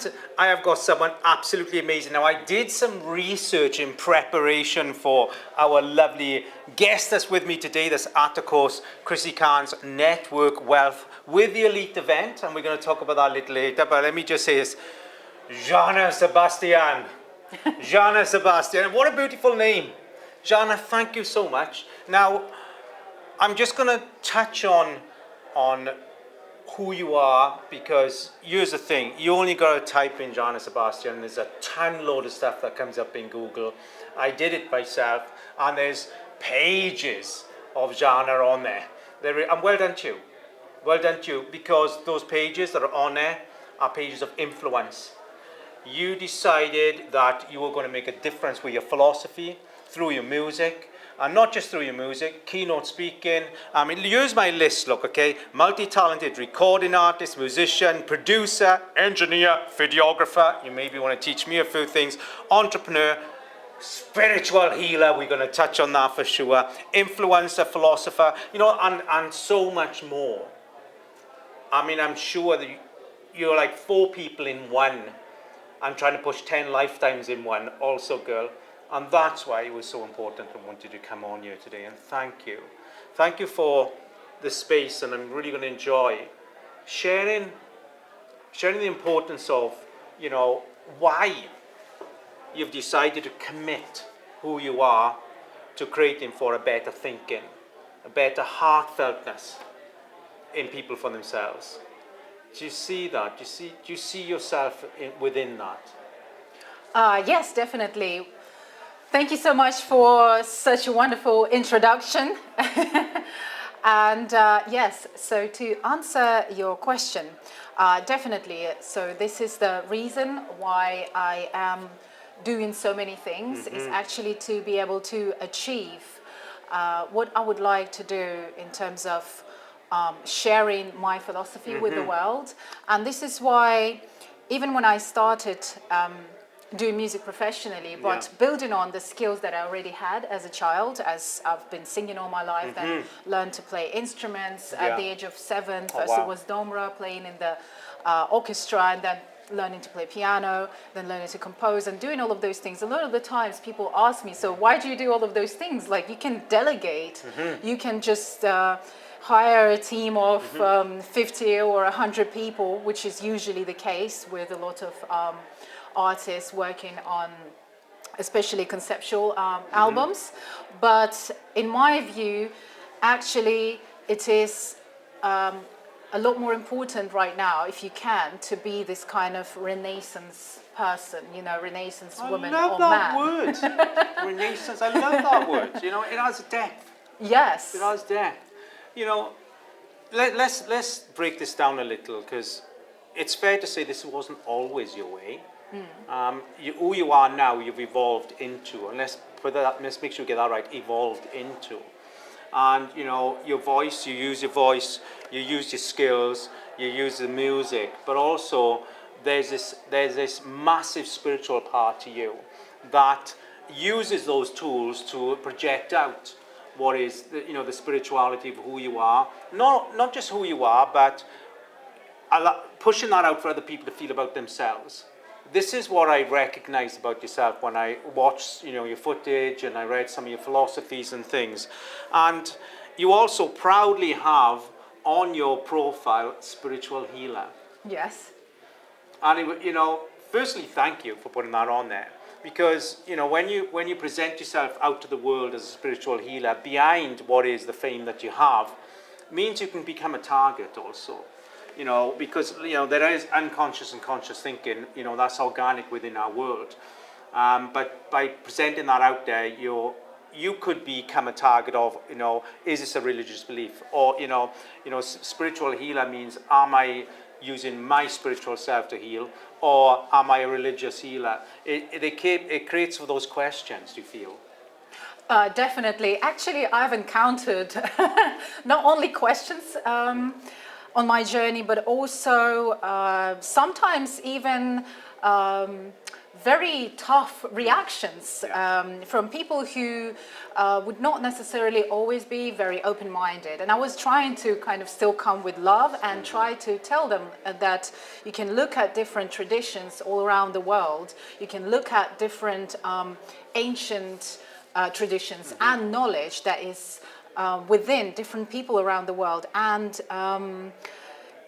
And I have got someone absolutely amazing. Now, I did some research in preparation for our lovely guest that's with me today. That's at, of course, Chrissy Khan's Network Wealth with the Elite event. And we're going to talk about that a little later. But let me just say this. Jahna Sebastian. Jahna Sebastian. What a beautiful name. Jahna, thank you so much. Now, I'm just going to touch on who you are, because here's the thing. You only got to type in Jahna Sebastian, and there's a ton load of stuff that comes up in Google. I did it myself, and there's pages of Jahna on there. And well done to you. Well done to you, because those pages that are on there are pages of influence. You decided that you were going to make a difference with your philosophy, through your music, and not just through your music, keynote speaking. I mean, here's my list, look, okay? Multi-talented recording artist, musician, producer, engineer, videographer. You maybe want to teach me a few things. Entrepreneur, spiritual healer. We're going to touch on that for sure. Influencer, philosopher, you know, and so much more. I mean, I'm sure that you're like 4 people in one. I'm trying to push 10 lifetimes in one also, girl. And that's why it was so important I wanted to come on here today. And thank you. Thank you for the space. And I'm really going to enjoy sharing the importance of, you know, why you've decided to commit who you are to creating for a better thinking, a better heartfeltness in people for themselves. Do you see that? Do you see yourself within that? Yes, definitely. Thank you so much for such a wonderful introduction. And yes, so to answer your question, definitely. So this is the reason why I am doing so many things, is actually to be able to achieve what I would like to do in terms of sharing my philosophy with the world. And this is why, even when I started doing music professionally, but building on the skills that I already had as a child, as I've been singing all my life, and learned to play instruments at the age of 7. First it was domra, playing in the orchestra, and then learning to play piano, then learning to compose, and doing all of those things. A lot of the times people ask me, so why do you do all of those things? Like, you can delegate, you can just hire a team of 50 or 100 people, which is usually the case with a lot of artists working on especially conceptual albums. But in my view, actually, it is a lot more important right now, if you can, to be this kind of Renaissance person, you know, Renaissance woman or man. I love that word. Renaissance, I love that word. You know, it has depth. Yes. It has depth. You know, let's break this down a little, because it's fair to say this wasn't always your way. Who you are now, you've evolved into, and let's make sure we get that right, evolved into. And, you know, your voice, you use your skills, you use the music, but also there's this massive spiritual part to you that uses those tools to project out what is the spirituality of who you are. Not just who you are, but pushing that out for other people to feel about themselves. This is what I recognized about yourself when I watched, your footage, and I read some of your philosophies and things. And you also proudly have on your profile spiritual healer. Yes. And firstly, thank you for putting that on there, because when you present yourself out to the world as a spiritual healer, behind what is the fame that you have, means you can become a target also. Because there is unconscious and conscious thinking, that's organic within our world. But by presenting that out there, you could become a target of, is this a religious belief? Or, spiritual healer means, am I using my spiritual self to heal? Or am I a religious healer? It creates for those questions, do you feel? Definitely. Actually, I've encountered not only questions on my journey, but also sometimes even very tough reactions from people who would not necessarily always be very open-minded. And I was trying to kind of still come with love and try to tell them that you can look at different traditions all around the world. You can look at different ancient traditions and knowledge that is within different people around the world, and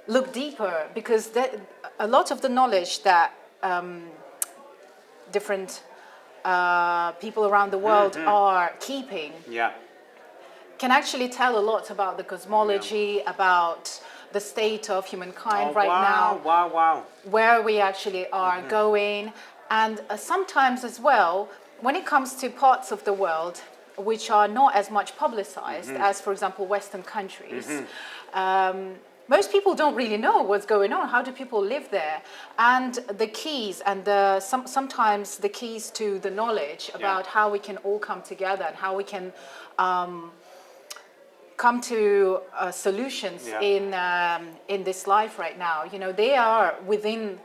look deeper, because a lot of the knowledge that different people around the world are keeping can actually tell a lot about the cosmology, about the state of humankind now, where we actually are going. And sometimes as well, when it comes to parts of the world which are not as much publicized as, for example, Western countries, most people don't really know what's going on. How do people live there? And the keys and sometimes the keys to the knowledge about how we can all come together and how we can come to solutions in this life right now. You know, they are within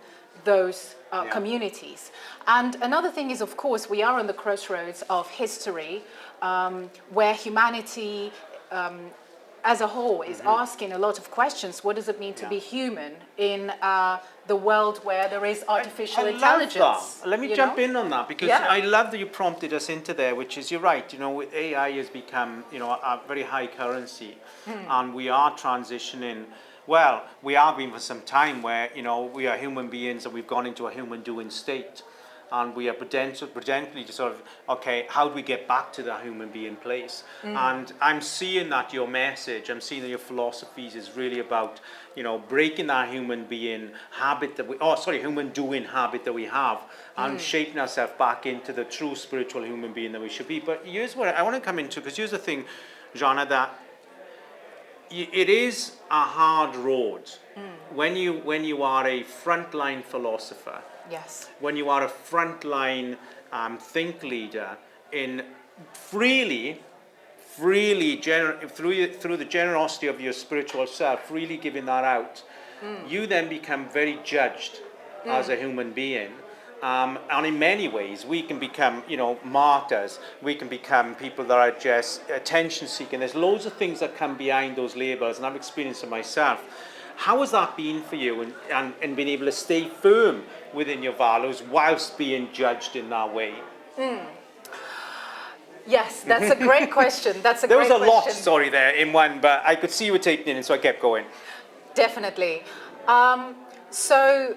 those communities. And another thing is, of course, we are on the crossroads of history, where humanity as a whole is asking a lot of questions. What does it mean to be human in the world where there is artificial intelligence? Love that. Let me jump in on that, because I love that you prompted us into there, which is, you're right, you know, AI has become, you know, a very high currency, and we are transitioning. Well, we have been for some time where, you know, we are human beings and we've gone into a human doing state. And we are potentially to sort of, okay, how do we get back to that human being place? And I'm seeing that your message, I'm seeing that your philosophies is really about, you know, breaking that human being habit that human doing habit that we have, and shaping ourselves back into the true spiritual human being that we should be. But here's what I want to come into, because here's the thing, Jahna, that it is a hard road when you are a frontline philosopher. Yes. When you are a frontline think leader in freely through the generosity of your spiritual self, freely giving that out, you then become very judged as a human being. And in many ways, we can become, you know, martyrs. We can become people that are just attention seeking. There's loads of things that come behind those labels, and I've experienced it myself. How has that been for you, and being able to stay firm within your values whilst being judged in that way? Yes, that's a great question. There was a lot, sorry, there in one, but I could see you were taking it in, so I kept going. Definitely. So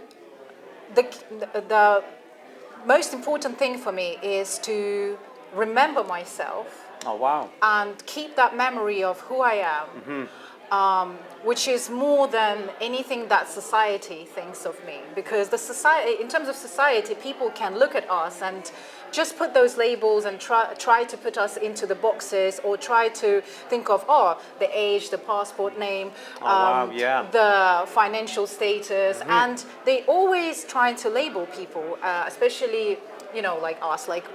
the most important thing for me is to remember myself. Oh, wow. And keep that memory of who I am. Which is more than anything that society thinks of me, because in terms of society, people can look at us and just put those labels and try to put us into the boxes, or try to think of the age, the passport name, the financial status, and they always trying to label people, especially, you know, like us, like.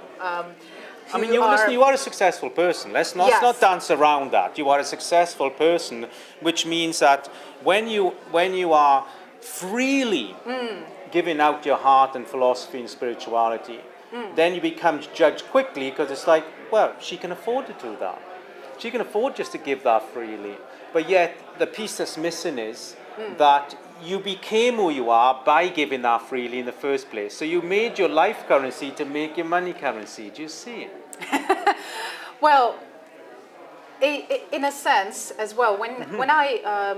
I mean, you are a successful person. Let's not dance around that. You are a successful person, which means that when you are freely giving out your heart and philosophy and spirituality, then you become judged quickly, because it's like, well, she can afford to do that. She can afford just to give that freely. But yet, the piece that's missing is that you became who you are by giving that freely in the first place. So you made your life currency to make your money currency. Do you see? Well, in a sense as well, when I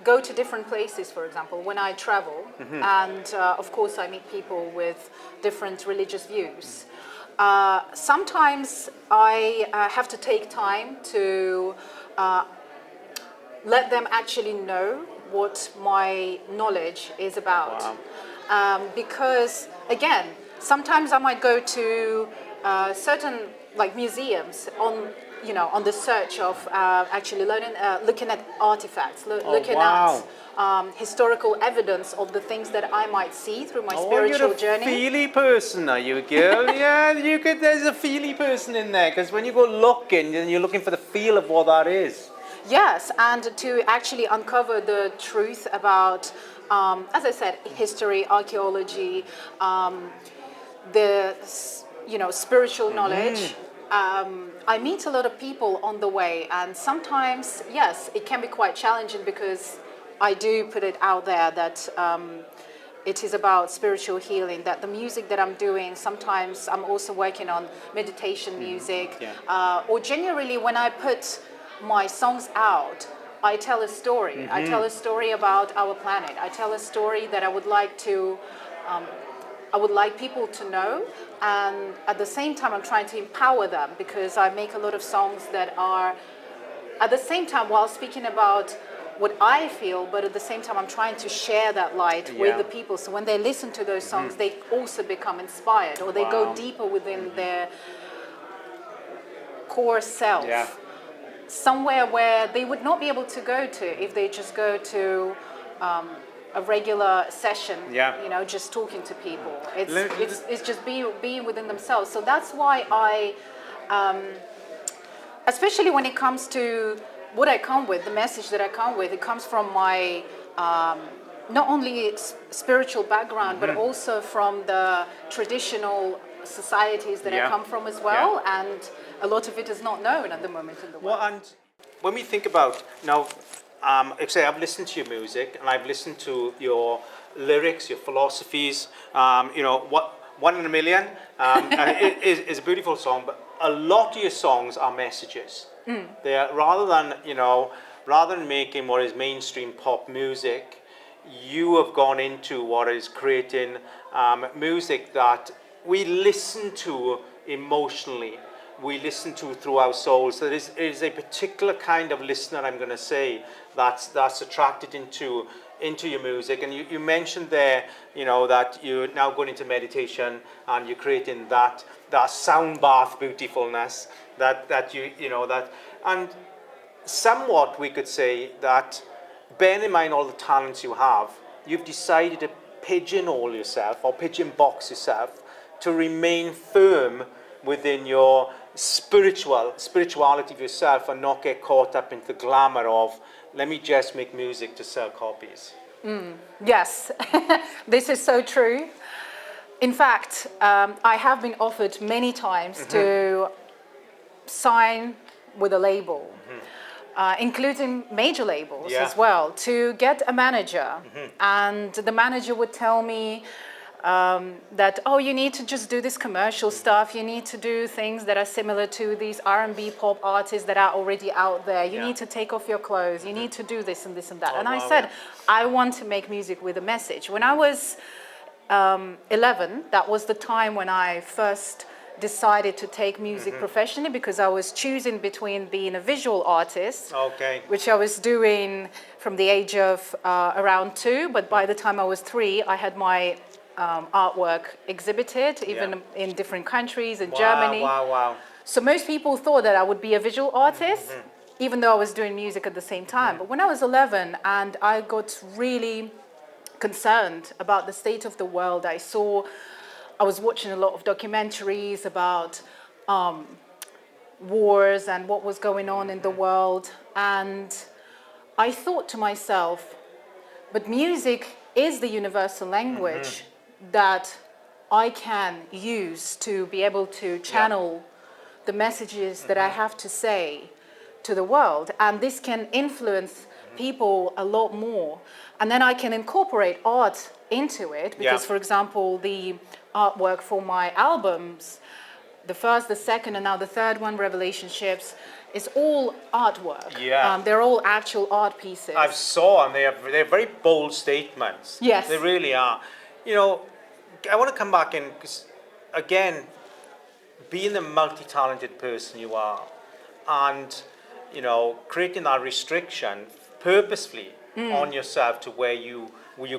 go to different places, for example, when I travel, and of course I meet people with different religious views, sometimes I have to take time to let them actually know what my knowledge is about. Because again, sometimes I might go to certain like museums on the search of actually looking at artifacts, looking at historical evidence of the things that I might see through my spiritual journey. You're a feely person, are you, girl? Yeah, there's a feely person in there, because when you go looking, you're looking for the feel of what that is. Yes, and to actually uncover the truth about, as I said, history, archaeology, the spiritual knowledge. I meet a lot of people on the way, and sometimes, yes, it can be quite challenging because I do put it out there that it is about spiritual healing, that the music that I'm doing, sometimes I'm also working on meditation music, or generally when I put my songs out, I tell a story. I tell a story about our planet. I tell a story that I would like people to know, and at the same time I'm trying to empower them, because I make a lot of songs that are at the same time while speaking about what I feel, but at the same time I'm trying to share that light with the people, so when they listen to those songs they also become inspired, or they go deeper within their core self, somewhere where they would not be able to go to if they just go to a regular session, just talking to people. It's just being within themselves. So that's why I, especially when it comes to what I come with, the message that I come with, it comes from my not only spiritual background, but also from the traditional societies that I come from as well, and a lot of it is not known at the moment in the world. Well, and when we think about now, say I've listened to your music and I've listened to your lyrics, your philosophies. What 1 in a Million, and it is a beautiful song, but a lot of your songs are messages. They are, rather than making what is mainstream pop music, you have gone into what is creating music that we listen to emotionally, we listen to through our souls. So it is a particular kind of listener, I'm going to say, that's attracted into your music. And you mentioned there, that you're now going into meditation and you're creating that sound bath beautifulness that and somewhat we could say that, bearing in mind all the talents you have, you've decided to pigeonhole yourself or pigeon box yourself to remain firm within your spirituality of yourself, and not get caught up into the glamour of, let me just make music to sell copies. Yes, this is so true. In fact, I have been offered many times to sign with a label, including major labels as well, to get a manager. And the manager would tell me that, you need to just do this commercial stuff, you need to do things that are similar to these R&B pop artists that are already out there, you need to take off your clothes, you need to do this and this and that. I said, I want to make music with a message. When I was 11, that was the time when I first decided to take music professionally, because I was choosing between being a visual artist, which I was doing from the age of around 2, but by the time I was 3, I had my artwork exhibited, even in different countries, in Germany. Wow. So most people thought that I would be a visual artist, even though I was doing music at the same time. But when I was 11 and I got really concerned about the state of the world, I was watching a lot of documentaries about wars and what was going on in the world. And I thought to myself, but music is the universal language that I can use to be able to channel the messages that I have to say to the world. And this can influence people a lot more. And then I can incorporate art into it, because, for example, the artwork for my albums, the first, the second, and now the third one, Relationships, is all artwork. They're all actual art pieces. I've saw, and they're very bold statements. Yes. They really are. I want to come back in, because, again, being the multi-talented person you are, and, creating that restriction purposefully on yourself to where you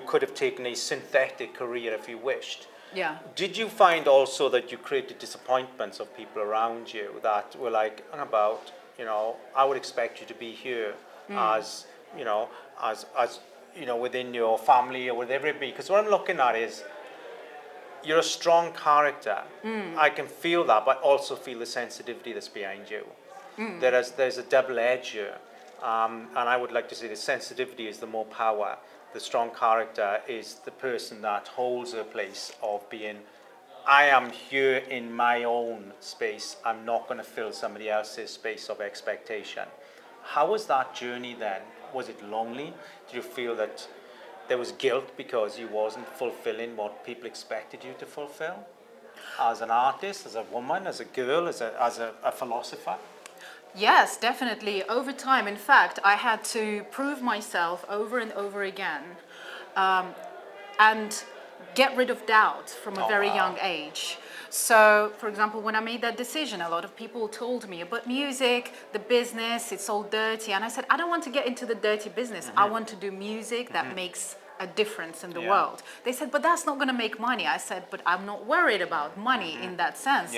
could have taken a synthetic career if you wished. Did you find also that you created disappointments of people around you that were like, I would expect you to be here as within your family or whatever it be? Because what I'm looking at is, you're a strong character. I can feel that, but also feel the sensitivity that's behind you. There's a double edge here. And I would like to say the sensitivity is the more power. The strong character is the person that holds a place of being I am here in my own space. I'm not going to fill somebody else's space of expectation. How was that journey then? Was it lonely? Did you feel that there was guilt because you wasn't fulfilling what people expected you to fulfill? As an artist, as a woman, as a girl, as a philosopher? Yes, definitely. Over time, in fact, I had to prove myself over and over again, and get rid of doubt from a very young age. So, for example, when I made that decision, a lot of people told me about music, the business, it's all dirty. And I said, I don't want to get into the dirty business. I want to do music that makes a difference in the world. They said, but that's not going to make money. I said, but I'm not worried about money in that sense.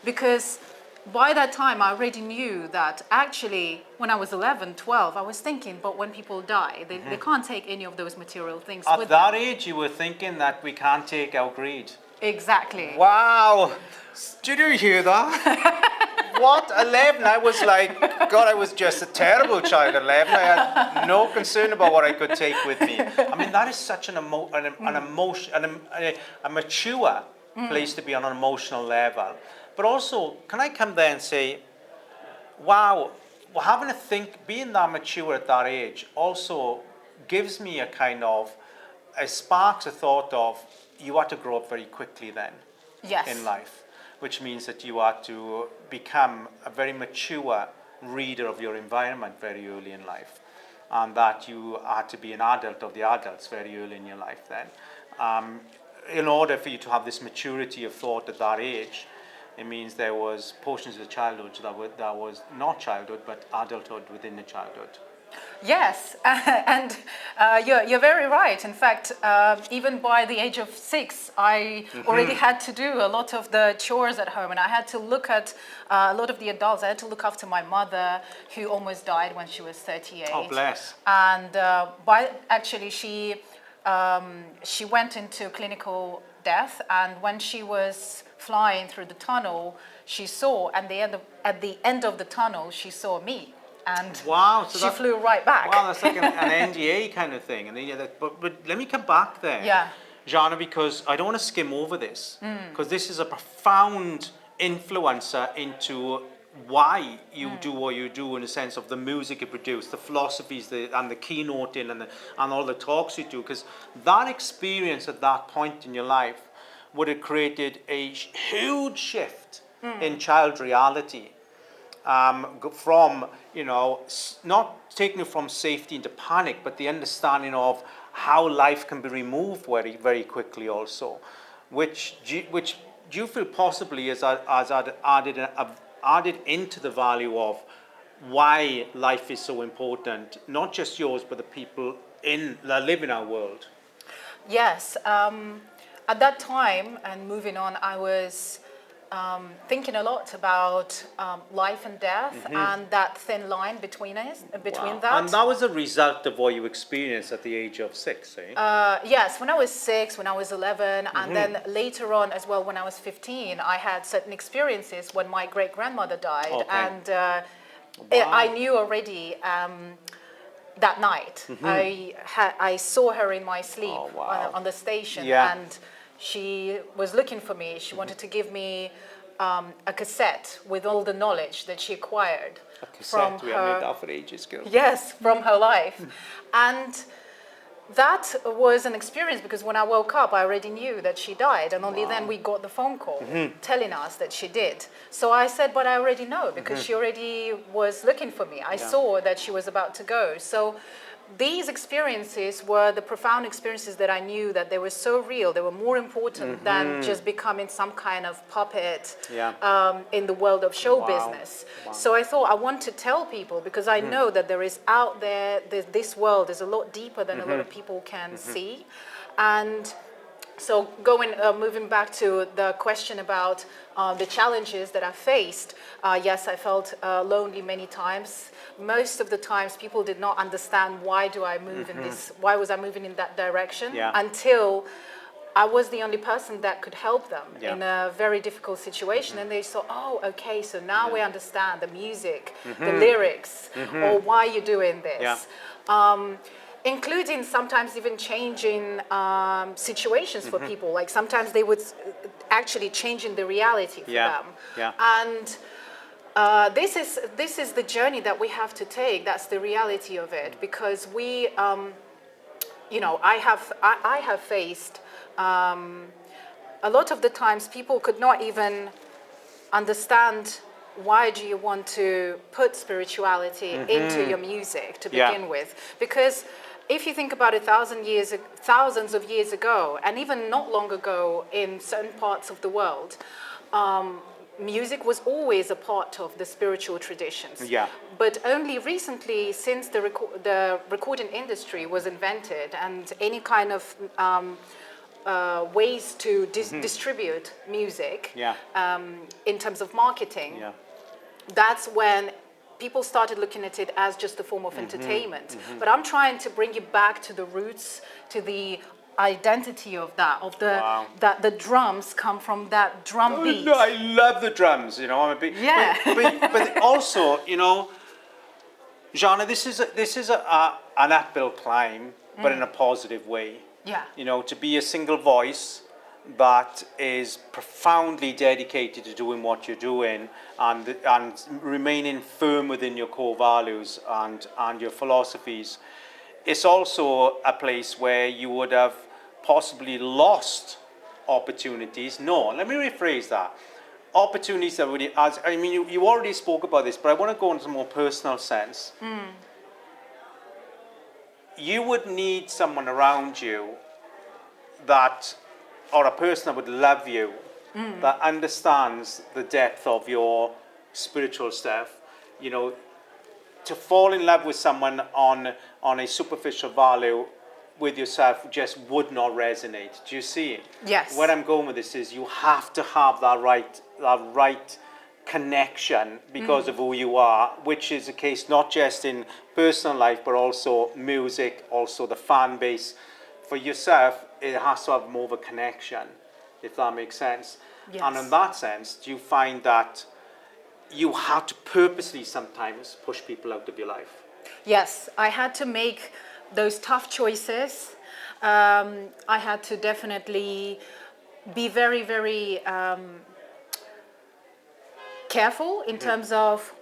Because by that time, I already knew that actually, when I was 11, 12, I was thinking, but when people die, they can't take any of those material things with At that them. age, you were thinking that we can't take our greed. Exactly. Wow. Did you hear that? What? 11? I was like, God, I was just a terrible child at 11. I had no concern about what I could take with me. I mean, that is such an emotion, a mature place to be on an emotional level. But also, can I come there and say, wow, well, having to think, being that mature at that age also gives me a kind of, it sparks a thought of, you had to grow up very quickly then in life, which means that you had to become a very mature reader of your environment very early in life, and that you had to be an adult of the adults very early in your life then. In order for you to have this maturity of thought at that age, it means there was portions of childhood that was not childhood, but adulthood within the childhood. Yes, and you're very right. In fact, even by the age of 6, I already had to do a lot of the chores at home, and I had to look at a lot of the adults. I had to look after my mother, who almost died when she was 38. Oh, bless. And she went into clinical death, and when she was flying through the tunnel, she saw at the end of the tunnel, she saw me. And wow, so she flew right back. Wow, that's like an NDA kind of thing. And then, but let me come back there, Jahna, because I don't want to skim over this, because this is a profound influencer into why you do what you do, in the sense of the music you produce, the philosophies, and the keynoting, and all the talks you do, because that experience at that point in your life would have created a huge shift in child reality. From, not taking it from safety into panic, but the understanding of how life can be removed very, very quickly also, which do you feel possibly has added into the value of why life is so important, not just yours, but the people that live in our world? Yes. At that time, and moving on, I was thinking a lot about life and death and that thin line between that. And that was a result of what you experienced at the age of 6, eh? Yes, when I was 6, when I was 11, and then later on as well, when I was 15, I had certain experiences when my great-grandmother died. And I knew already that night. I saw her in my sleep on the station, and she was looking for me. She wanted to give me a cassette with all the knowledge that she acquired from we haven't made that for ages, girl. Yes, from her life. And that was an experience, because when I woke up, I already knew that she died, and only then we got the phone call telling us that she did. So I said, but I already know, because she already was looking for me. I saw that she was about to go. So these experiences were the profound experiences that I knew that they were so real. They were more important than just becoming some kind of puppet in the world of show business. So I thought I want to tell people, because I know that there is out there, this world is a lot deeper than a lot of people can see. And so moving back to the question about the challenges that I faced, yes, I felt lonely many times. Most of the times people did not understand why was I moving in that direction, until I was the only person that could help them in a very difficult situation. And they saw, oh, okay, so now we understand the music, the lyrics, or why you're doing this. including sometimes even changing situations for people. Like sometimes they would actually changing the reality for them. Yeah. And this is the journey that we have to take. That's the reality of it, because we, I have faced a lot of the times people could not even understand why do you want to put spirituality into your music to begin with, because if you think about it, thousands of years ago, and even not long ago in certain parts of the world, music was always a part of the spiritual traditions. Yeah. But only recently, since the recording industry was invented and any kind of ways to distribute music in terms of marketing, that's when people started looking at it as just a form of entertainment. But I'm trying to bring you back to the roots, to the identity of that, that the drums come from that drum beat. No, I love the drums, I'm a big, but also, Jahna, this is an uphill climb, but in a positive way. Yeah. To be a single voice that is profoundly dedicated to doing what you're doing and remaining firm within your core values and your philosophies. It's also a place where you would have possibly lost opportunities. No, let me rephrase that. Opportunities that really, you already spoke about this, but I want to go into a more personal sense. You would need someone around you or a person that would love you, that understands the depth of your spiritual stuff, to fall in love with someone on a superficial value with yourself just would not resonate. Do you see? Yes. Where I'm going with this is you have to have that right connection because of who you are, which is the case not just in personal life, but also music, also the fan base. For yourself, it has to have more of a connection, if that makes sense. Yes. And in that sense, do you find that you have to purposely sometimes push people out of your life? Yes, I had to make those tough choices. I had to definitely be very, very careful in terms of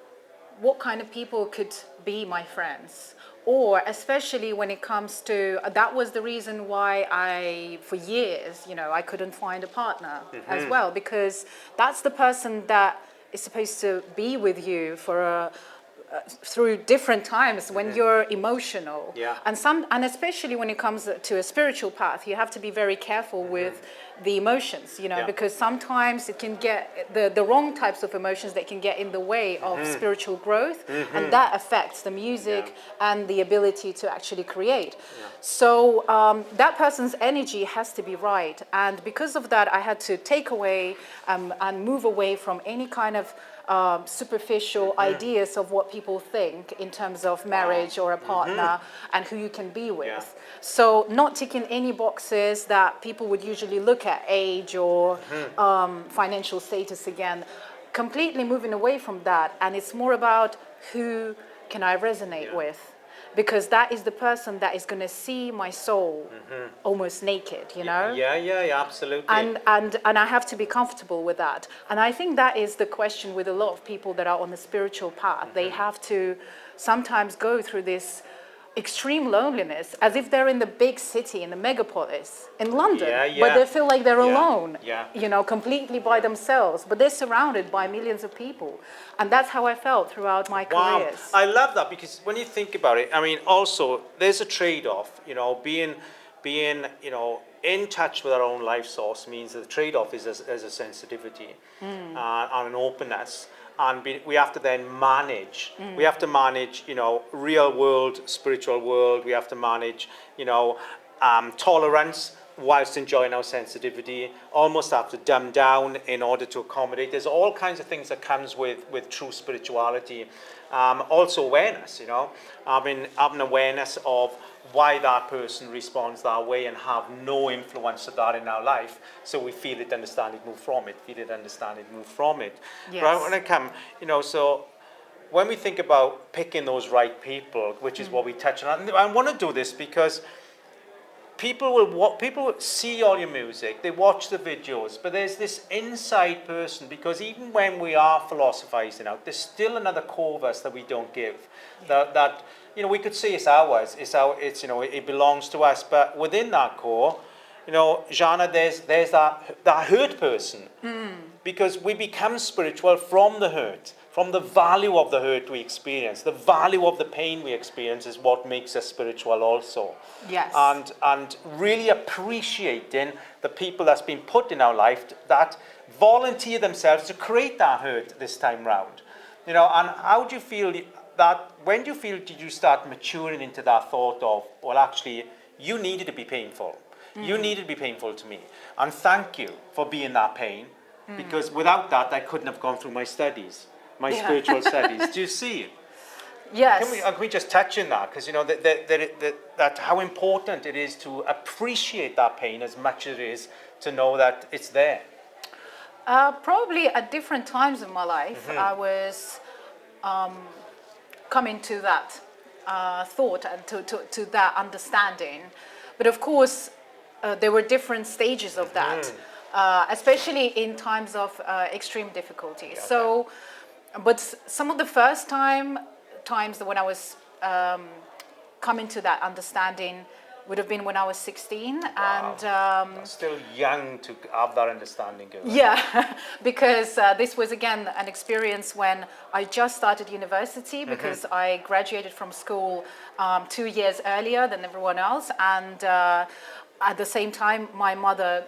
what kind of people could be my friends. Or especially when it comes to, that was the reason why for years, I couldn't find a partner as well, because that's the person that is supposed to be with you for through different times when you're emotional. Yeah. And especially when it comes to a spiritual path, you have to be very careful with the emotions, because sometimes it can get the wrong types of emotions that can get in the way of spiritual growth, and that affects the music and the ability to actually create. So that person's energy has to be right, and because of that I had to take away and move away from any kind of superficial ideas of what people think in terms of marriage or a partner and who you can be with. So not ticking any boxes that people would usually look at, age or financial status again, completely moving away from that. And it's more about who can I resonate with, because that is the person that is going to see my soul almost naked, Yeah, absolutely. And I have to be comfortable with that. And I think that is the question with a lot of people that are on the spiritual path. They have to sometimes go through this extreme loneliness, as if they're in the big city, in the megapolis, in London, but they feel like they're alone, completely by themselves, but they're surrounded by millions of people. And that's how I felt throughout my careers. I love that, because when you think about it, also there's a trade-off, being in touch with our own life source means that the trade-off is as a sensitivity and an openness. And we have to then manage. We have to manage, real world, spiritual world. We have to manage, tolerance whilst enjoying our sensitivity. Almost have to dumb down in order to accommodate. There's all kinds of things that comes with true spirituality. Also awareness, having awareness of why that person responds that way and have no influence of that in our life. So we feel it, understand it, move from it. Feel it, understand it, move from it. Yes. Right when I come, so when we think about picking those right people, which is what we touch on, and I want to do this because people see all your music, they watch the videos, but there's this inside person, because even when we are philosophizing out, there's still another core of us that we don't give. That we could say it's ours, it belongs to us, but within that core, Jahna, there's that hurt person, because we become spiritual from the hurt. From the value of the hurt we experience, the value of the pain we experience is what makes us spiritual also. Yes. And really appreciating the people that's been put in our life that volunteer themselves to create that hurt this time round. And how do you feel that, when do you feel did you start maturing into that thought of, well, actually, you needed to be painful. You needed to be painful to me. And thank you for being that pain, because without that, I couldn't have gone through my studies. My spiritual studies. Do you see? Yes. Can we just touch on that? Because that how important it is to appreciate that pain as much as it is to know that it's there. Probably at different times in my life, I was coming to that thought and to that understanding. But of course, there were different stages of that, especially in times of extreme difficulty. Yeah, so. But some of the first times when I was coming to that understanding would have been when I was 16. Wow. And that's still young to have that understanding. Yeah, because this was again an experience when I just started university, because I graduated from school 2 years earlier than everyone else, and at the same time my mother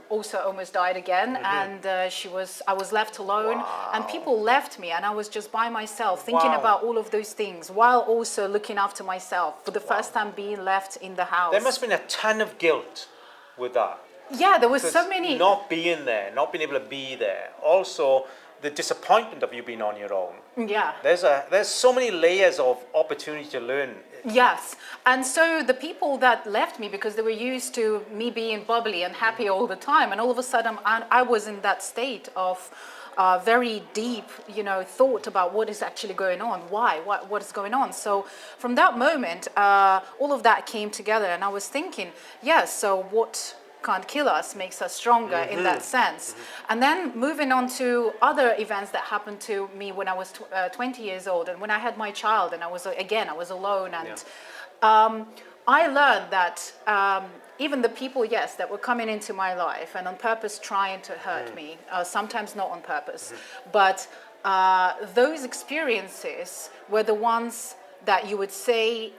also almost died again, and I was left alone, and people left me, and I was just by myself thinking about all of those things while also looking after myself for the first time, being left in the house. There must have been a ton of guilt with that. Yeah, there was so many. Not being there, not being able to be there. Also, the disappointment of you being on your own. Yeah. There's so many layers of opportunity to learn. Yes, and so the people that left me, because they were used to me being bubbly and happy all the time, and all of a sudden I was in that state of very deep, thought about what is actually going on, what is going on. So from that moment, all of that came together, and I was thinking, yes, so what can't kill us makes us stronger in that sense. And then moving on to other events that happened to me when I was 20 years old, and when I had my child, and I was alone, and I learned that even the people, that were coming into my life and on purpose trying to hurt me, sometimes not on purpose, but those experiences were the ones that you would say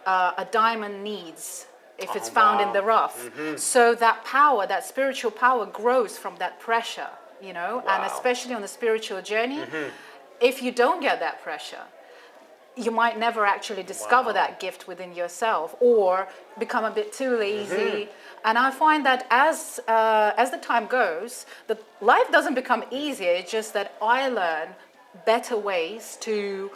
a diamond needs if it's found in the rough. So that power, that spiritual power, grows from that pressure, and especially on the spiritual journey, if you don't get that pressure, you might never actually discover that gift within yourself, or become a bit too lazy. And I find that as the time goes, the life doesn't become easier. It's just that I learn better ways to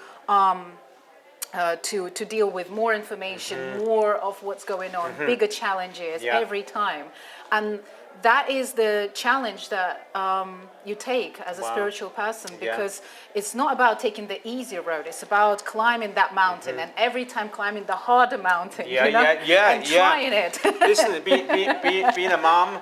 deal with more information, more of what's going on, bigger challenges every time. And that is the challenge that you take as a spiritual person, because it's not about taking the easier road. It's about climbing that mountain, and every time climbing the harder mountain, and trying it. Listen, being a mom,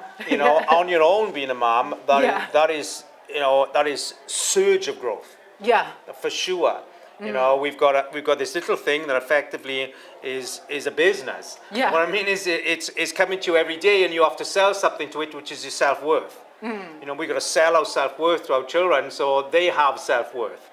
on your own, being a mom, that is surge of growth. Yeah, for sure. We've got this little thing that effectively is a business. Yeah. What I mean is it's coming to you every day, and you have to sell something to it, which is your self-worth. We've got to sell our self-worth to our children, so they have self-worth.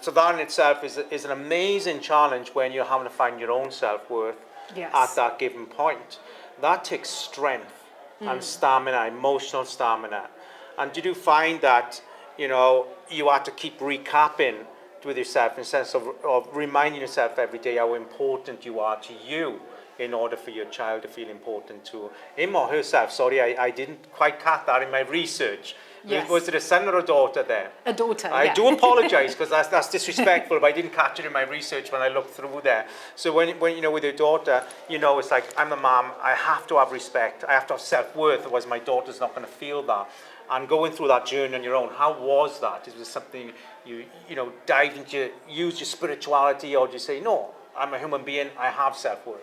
So that in itself is an amazing challenge when you're having to find your own self-worth at that given point. That takes strength and stamina, emotional stamina. And you do find that you have to keep recapping with yourself, in the sense of reminding yourself every day how important you are to you, in order for your child to feel important to him or herself. Sorry, I didn't quite catch that in my research. Yes. Was it a son or a daughter there? A daughter. I do apologise, because that's disrespectful, but I didn't catch it in my research when I looked through there. So when with your daughter, it's like, I'm a mom, I have to have respect, I have to have self-worth, otherwise my daughter's not going to feel that. and going through that journey on your own. How was that? Is it something you know dived into, use your spirituality, or do you say no? I'm a human being. I have self-worth.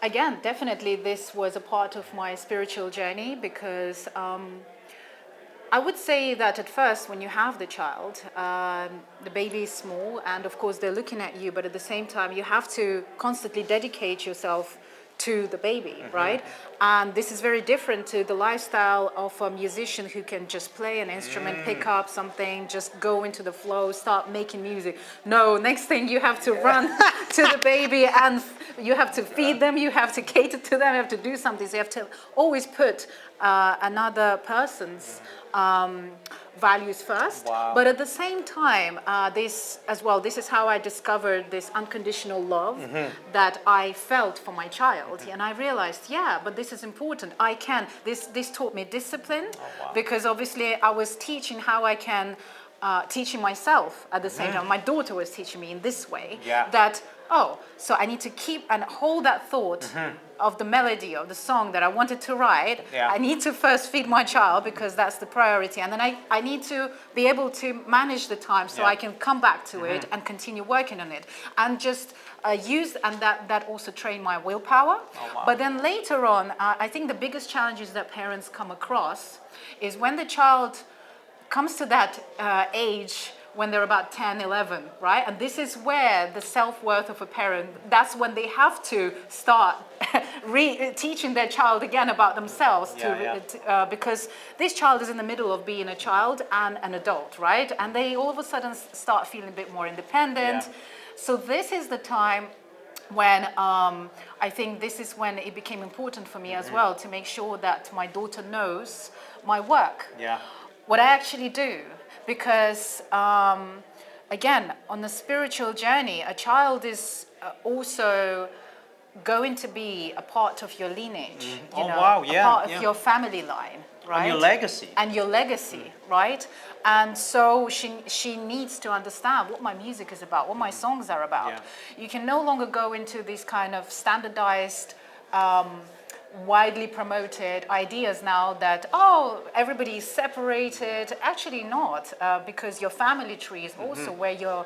Again, definitely this was a part of my spiritual journey because I would say that at first when you have the child, the baby is small and of course they're looking at you, but at the same time you have to constantly dedicate yourself to the baby, right? And this is very different to the lifestyle of a musician who can just play an instrument, pick up something, just go into the flow, start making music. No, next thing you have to run to the baby and you have to feed them, you have to cater to them, you have to do something. So you have to always put another person's values first. Wow. But at the same time, this as well, this is how I discovered this unconditional love that I felt for my child. And I realized, yeah, but this is important. I can, this taught me discipline because obviously I was teaching how I can, teaching myself at the same time. My daughter was teaching me in this way that, oh, so I need to keep and hold that thought of the melody of the song that I wanted to write. I need to first feed my child because that's the priority. And then I need to be able to manage the time so I can come back to it and continue working on it. And just use, and that also trained my willpower. But then later on, I think the biggest challenges that parents come across is when the child comes to that age when they're about 10, 11, right? And this is where the self-worth of a parent, that's when they have to start teaching their child again about themselves because this child is in the middle of being a child and an adult, right? And they all of a sudden start feeling a bit more independent. So this is the time when I think this is when it became important for me as well to make sure that my daughter knows my work, what I actually do. Because, again, on the spiritual journey, a child is also going to be a part of your lineage, you know, a part of your family line, right? And your legacy. And your legacy, right? And so she needs to understand what my music is about, what my songs are about. You can no longer go into these kind of standardized, widely promoted ideas now that, oh, everybody is separated. Actually not, because your family tree is also where your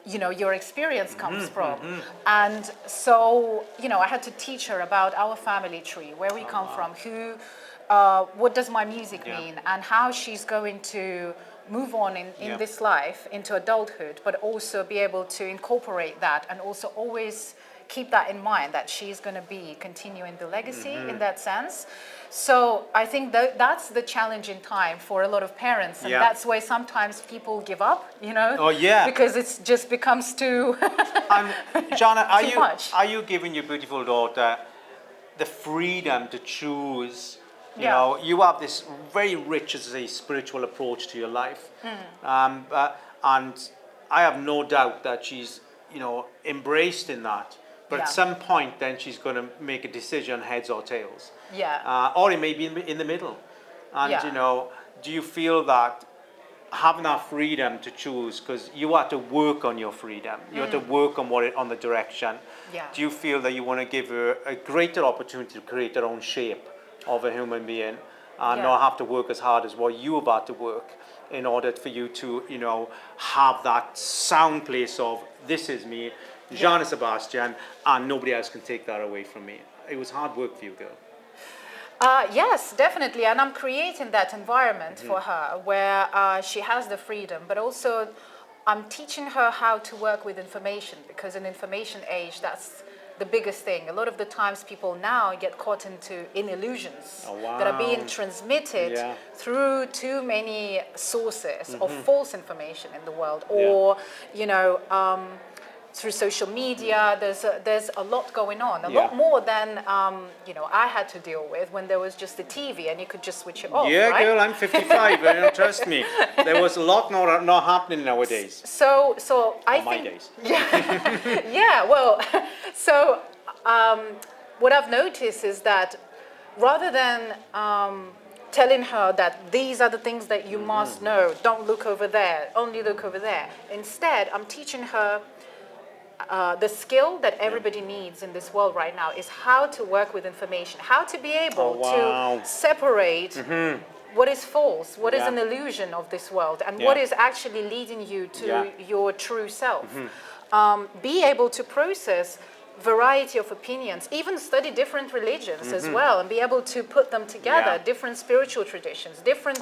you know, your experience comes from. And so, you know, I had to teach her about our family tree, where we come from, who, what does my music mean, and how she's going to move on in this life into adulthood, but also be able to incorporate that and also always keep that in mind that she's going to be continuing the legacy in that sense. So I think that's the challenging time for a lot of parents, and that's why sometimes people give up, you know, because it just becomes too Jahna, much. Are you giving your beautiful daughter the freedom to choose? You know, you have this very rich, as a spiritual approach to your life, and I have no doubt that she's, you know, embraced in that. But at some point, then she's going to make a decision, heads or tails. Or it may be in the middle. And, you know, do you feel that having that freedom to choose, because you have to work on your freedom, you have to work on on the direction. Do you feel that you want to give her a greater opportunity to create her own shape of a human being and not have to work as hard as what you about to work in order for you to, you know, have that sound place of, this is me, Jahna Sebastian, and nobody else can take that away from me. It was hard work for you, girl. Yes, definitely. And I'm creating that environment for her where she has the freedom, but also I'm teaching her how to work with information, because in information age, that's the biggest thing. A lot of the times people now get caught in illusions that are being transmitted through too many sources of false information in the world, or, you know, through social media. There's a lot going on, a lot more than you know, I had to deal with when there was just the TV and you could just switch it off. Right? Girl, I'm 55. You know, trust me, there was a lot not happening nowadays. So I think my days. Well, so what I've noticed is that rather than telling her that these are the things that you must know, don't look over there, only look over there. Instead, I'm teaching her the skill that everybody needs in this world right now is how to work with information, how to be able to separate what is false, what is an illusion of this world, and what is actually leading you to your true self. Be able to process variety of opinions, even study different religions as well, and be able to put them together, different spiritual traditions, different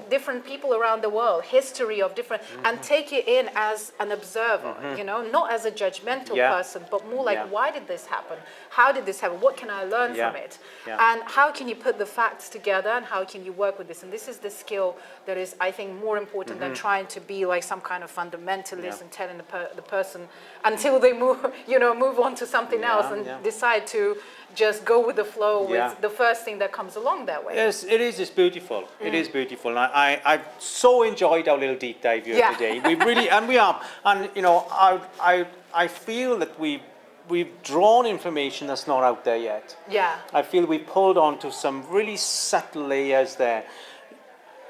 different people around the world, history of different, and take it in as an observer, you know, not as a judgmental person, but more like, why did this happen? How did this happen? What can I learn from it? And how can you put the facts together, and how can you work with this? And this is the skill that is, I think, more important than trying to be like some kind of fundamentalist and telling the person until they move, you know, move on to something else and decide to just go with the flow with the first thing that comes along that way. Yes, it is. It's beautiful. It is beautiful. And I've so enjoyed our little deep dive here today. We really, and we are, and you know, I feel that we've drawn information that's not out there yet. Yeah. I feel we pulled onto some really subtle layers there,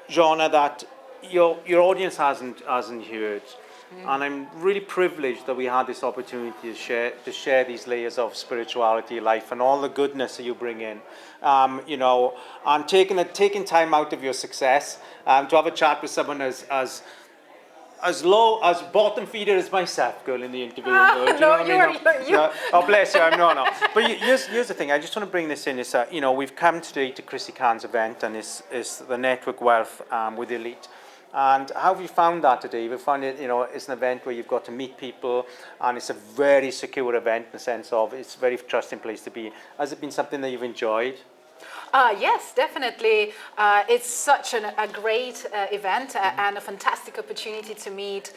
Jahna, that your audience hasn't heard. And I'm really privileged that we had this opportunity to share these layers of spirituality, life, and all the goodness that you bring in. You know, and taking time out of your success to have a chat with someone as low, as bottom feeder as myself, girl, in the interview. Oh, bless you. No. But here's the thing. I just want to bring this in. Is you know, we've come today to Chrissy Khan's event, and it's the Network Wealth with Elite. And how have you found that today? We found it, you know, it's an event where you've got to meet people, and it's a very secure event in the sense of it's a very trusting place to be. Has it been something that you've enjoyed? Yes, definitely. It's such a great event and a fantastic opportunity to meet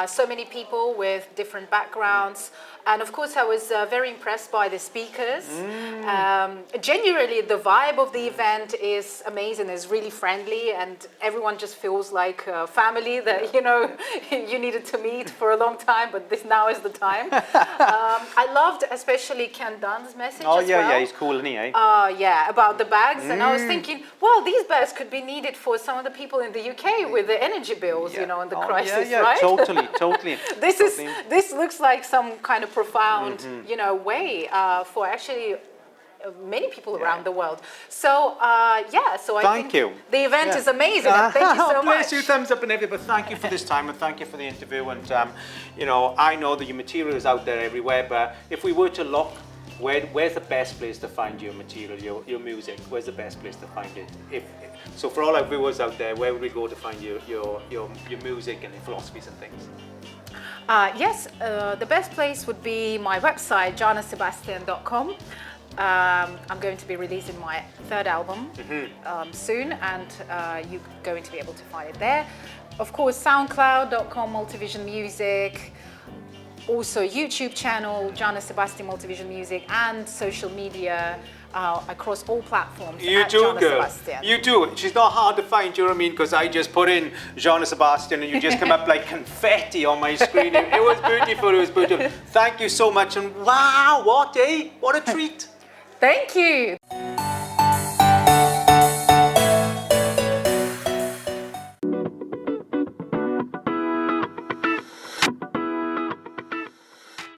so many people with different backgrounds. And of course, I was very impressed by the speakers. Genuinely, the vibe of the event is amazing. It's really friendly, and everyone just feels like family that, you know, you needed to meet for a long time, but now is the time. I loved especially Ken Dunn's message as well. He's cool, isn't he, eh? Yeah, about the bags. And I was thinking, well, these bags could be needed for some of the people in the UK with the energy bills, you know, and the crisis, right? Totally. This looks like some kind of profound, you know, way for actually many people around the world. So, so I think the event is amazing. And thank you so much. Bless you, thumbs up and everything. But thank you for this time, and thank you for the interview. And, you know, I know that your material is out there everywhere, but if we were to look, where's the best place to find your material, your music? Where's the best place to find it? So for all our viewers out there, where would we go to find your music and your philosophies and things? Yes, the best place would be my website, JahnaSebastian.com. I'm going to be releasing my third album soon, and you're going to be able to find it there. Of course, SoundCloud.com, Multivision Music. Also, YouTube channel, Jahna Sebastian Multivision Music, and social media across all platforms. You too, girl. Sebastian. You too. She's not hard to find, you know what I mean? Because I just put in Jahna Sebastian and you just come up like confetti on my screen. It was beautiful. It was beautiful. Thank you so much. And wow, what a treat. Thank you.